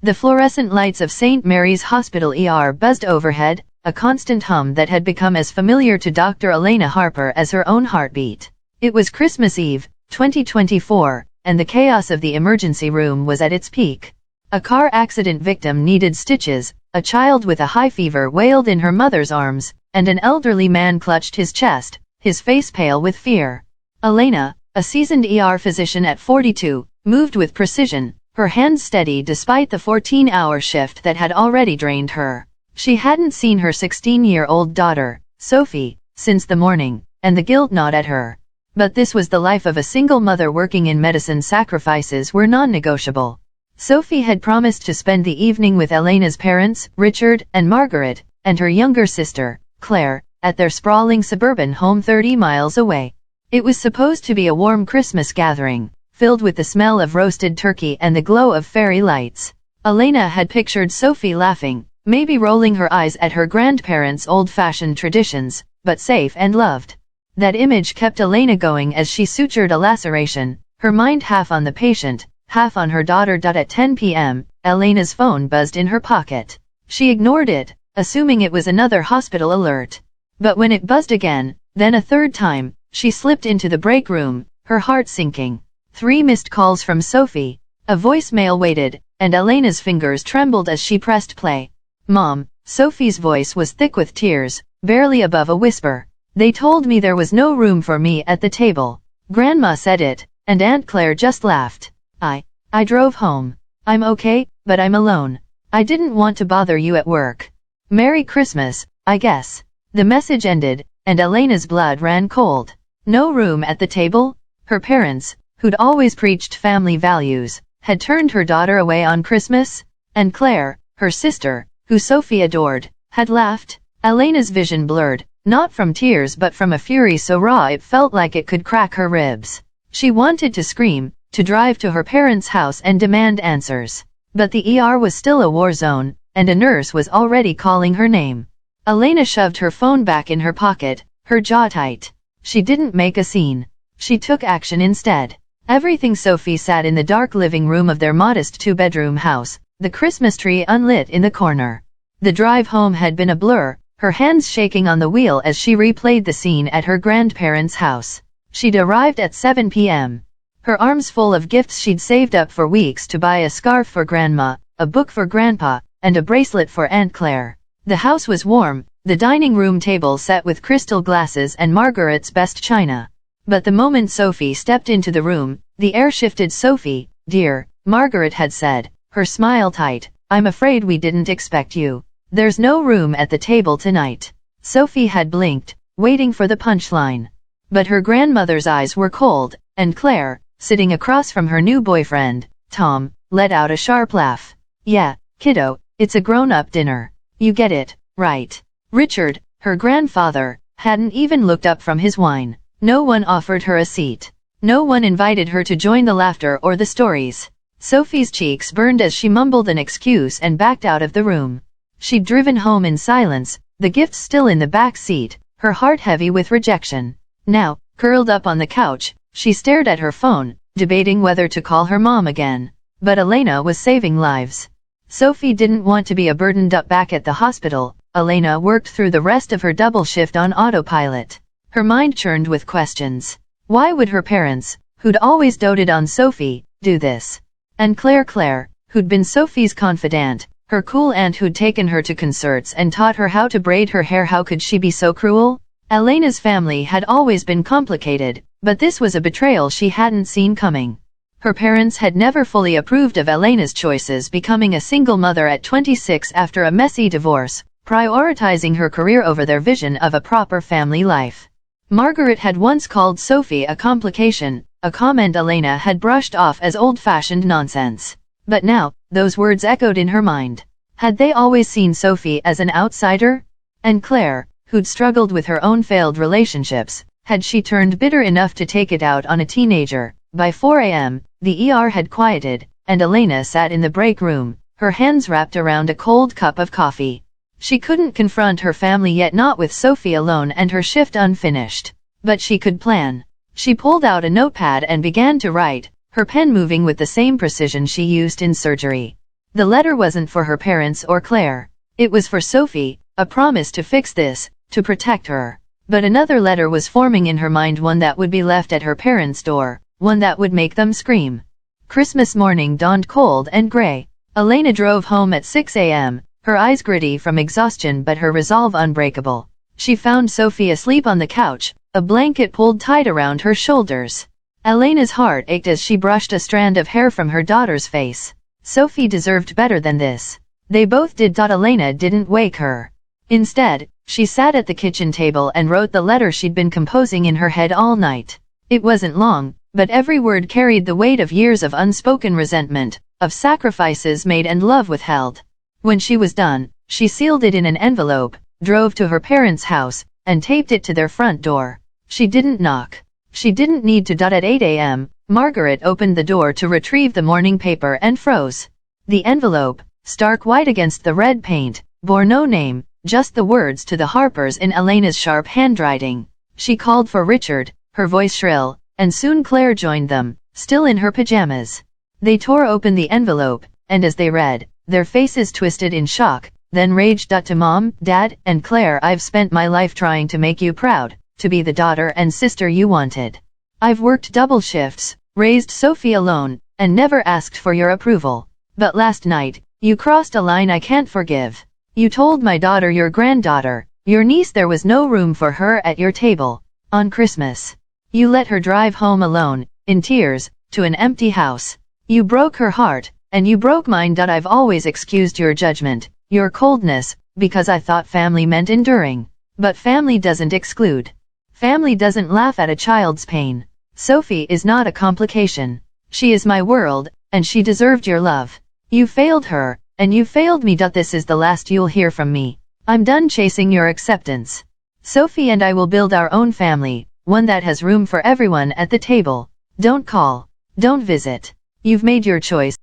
The fluorescent lights of St. Mary's Hospital ER buzzed overhead, a constant hum that had become as familiar to Dr. Elena Harper as her own heartbeat. It was Christmas Eve, 2024, and the chaos of the emergency room was at its peak. A car accident victim needed stitches, a child with a high fever wailed in her mother's arms, and an elderly man clutched his chest, his face pale with fear. Elena, a seasoned ER physician at 42, moved with precision, her hands steady despite the 14-hour shift that had already drained her. She hadn't seen her 16-year-old daughter, Sophie, since the morning, and the guilt gnawed at her. But this was the life of a single mother working in medicine. Sacrifices were non-negotiable. Sophie had promised to spend the evening with Elena's parents, Richard and Margaret, and her younger sister, Claire, at their sprawling suburban home 30 miles away. It was supposed to be a warm Christmas gathering, filled with the smell of roasted turkey and the glow of fairy lights. Elena had pictured Sophie laughing, maybe rolling her eyes at her grandparents' old-fashioned traditions, but safe and loved. That image kept Elena going as she sutured a laceration, her mind half on the patient, half on her daughter. At 10 p.m., Elena's phone buzzed in her pocket. She ignored it, assuming it was another hospital alert. But when it buzzed again, then a third time, she slipped into the break room, her heart sinking. 3 missed calls from Sophie. A voicemail waited, and Elena's fingers trembled as she pressed play. Mom, Sophie's voice was thick with tears, barely above a whisper. They told me there was no room for me at the table. Grandma said it, and Aunt Claire just laughed. I drove home. I'm okay, but I'm alone. I didn't want to bother you at work. Merry Christmas, I guess. The message ended, and Elena's blood ran cold. No room at the table? Her parents, who'd always preached family values, had turned her daughter away on Christmas? And Claire, her sister, who Sophie adored, had laughed? Elena's vision blurred, not from tears but from a fury so raw it felt like it could crack her ribs. She wanted to scream, to drive to her parents' house and demand answers. But the ER was still a war zone, and a nurse was already calling her name. Elena shoved her phone back in her pocket, her jaw tight. She didn't make a scene. She took action instead. Everything. Sophie sat in the dark living room of their modest 2-bedroom house, the Christmas tree unlit in the corner. The drive home had been a blur, her hands shaking on the wheel as she replayed the scene at her grandparents' house. She'd arrived at 7 p.m. Her arms full of gifts she'd saved up for weeks to buy: a scarf for Grandma, a book for Grandpa, and a bracelet for Aunt Claire. The house was warm, the dining room table set with crystal glasses and Margaret's best china. But the moment Sophie stepped into the room, the air shifted. Sophie, dear, Margaret had said, her smile tight, I'm afraid we didn't expect you. There's no room at the table tonight. Sophie had blinked, waiting for the punchline. But her grandmother's eyes were cold, and Claire, sitting across from her new boyfriend, Tom, let out a sharp laugh. Yeah, kiddo, it's a grown-up dinner. You get it, right? Richard, her grandfather, hadn't even looked up from his wine. No one offered her a seat. No one invited her to join the laughter or the stories. Sophie's cheeks burned as she mumbled an excuse and backed out of the room. She'd driven home in silence, the gifts still in the back seat, her heart heavy with rejection. Now, curled up on the couch, she stared at her phone, debating whether to call her mom again. But Elena was saving lives. Sophie didn't want to be a burdened up back at the hospital. Elena worked through the rest of her double shift on autopilot. Her mind churned with questions. Why would her parents, who'd always doted on Sophie, do this? And Claire, who'd been Sophie's confidant, her cool aunt who'd taken her to concerts and taught her how to braid her hair, how could she be so cruel? Elena's family had always been complicated, but this was a betrayal she hadn't seen coming. Her parents had never fully approved of Elena's choices, becoming a single mother at 26 after a messy divorce, prioritizing her career over their vision of a proper family life. Margaret had once called Sophie a complication, a comment Elena had brushed off as old-fashioned nonsense. But now, those words echoed in her mind. Had they always seen Sophie as an outsider? And Claire, who'd struggled with her own failed relationships, had she turned bitter enough to take it out on a teenager? By 4 a.m., the ER had quieted, and Elena sat in the break room, her hands wrapped around a cold cup of coffee. She couldn't confront her family yet, not with Sophie alone and her shift unfinished. But she could plan. She pulled out a notepad and began to write, her pen moving with the same precision she used in surgery. The letter wasn't for her parents or Claire. It was for Sophie, a promise to fix this, to protect her. But another letter was forming in her mind, one that would be left at her parents' door, one that would make them scream. Christmas morning dawned cold and gray. Elena drove home at 6 a.m., her eyes gritty from exhaustion but her resolve unbreakable. She found Sophie asleep on the couch, a blanket pulled tight around her shoulders. Elena's heart ached as she brushed a strand of hair from her daughter's face. Sophie deserved better than this. They both did. Elena didn't wake her. Instead, she sat at the kitchen table and wrote the letter she'd been composing in her head all night. It wasn't long, but every word carried the weight of years of unspoken resentment, of sacrifices made and love withheld. When she was done, she sealed it in an envelope, drove to her parents' house, and taped it to their front door. She didn't knock. She didn't need to. At 8 a.m., Margaret opened the door to retrieve the morning paper and froze. The envelope, stark white against the red paint, bore no name, just the words "to the Harpers" in Elena's sharp handwriting. She called for Richard, her voice shrill, and soon Claire joined them, still in her pajamas. They tore open the envelope, and as they read, their faces twisted in shock, then rage. To Mom, Dad, and Claire, I've spent my life trying to make you proud, to be the daughter and sister you wanted. I've worked double shifts, raised Sophie alone, and never asked for your approval. But last night, you crossed a line I can't forgive. You told my daughter, your granddaughter, your niece, there was no room for her at your table. On Christmas, you let her drive home alone, in tears, to an empty house. You broke her heart, and you broke mine. I've always excused your judgment, your coldness, because I thought family meant enduring. But family doesn't exclude. Family doesn't laugh at a child's pain. Sophie is not a complication. She is my world, and she deserved your love. You failed her, and you failed me. This is the last you'll hear from me. I'm done chasing your acceptance. Sophie and I will build our own family, one that has room for everyone at the table. Don't call. Don't visit. You've made your choice.